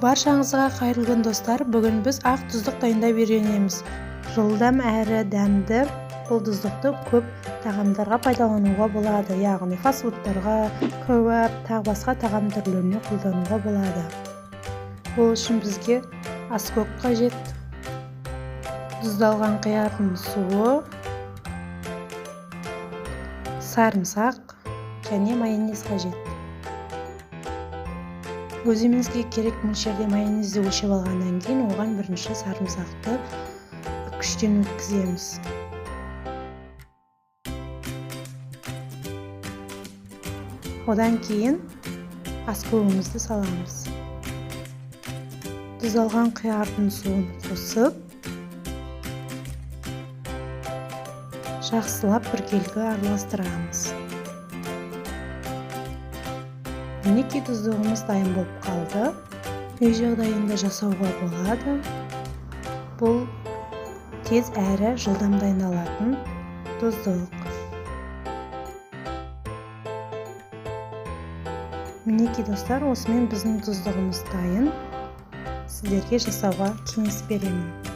Баршаңызға қайырлы күн достар. Бүгін біз ақ тұздық дайындап үйренеміз. Жылдам әрі дәмді бұл тұздықты көп тағамдарға пайдалануға болады. Яғни фастфудтарға, кәуап, тағы басқа тағам түрлеріне қолдануға болады. Бұл үшін бізге аскөк қажет. Тұздалған қиярдың суы, сарымсақ және майонез қажет. Өзімізге керек мөлшерде майонезді өлшеп алғаннан кейін оған бірінші сарымсақты күштен өткіземіз. Одан кейін аскөгімізді саламыз. Тұздалған қиярдың суын қосып, жақсылап біркелкі араластырамыз. Мінекей тұздығымыз дайын болып қалды. Үй жағдайында жасауға болады. Бұл тез әрі жылдам дайындалатын тұздық. Мінекей достар, осымен біздің тұздығымыз дайын. Сіздерге жасауға кеңес беремін.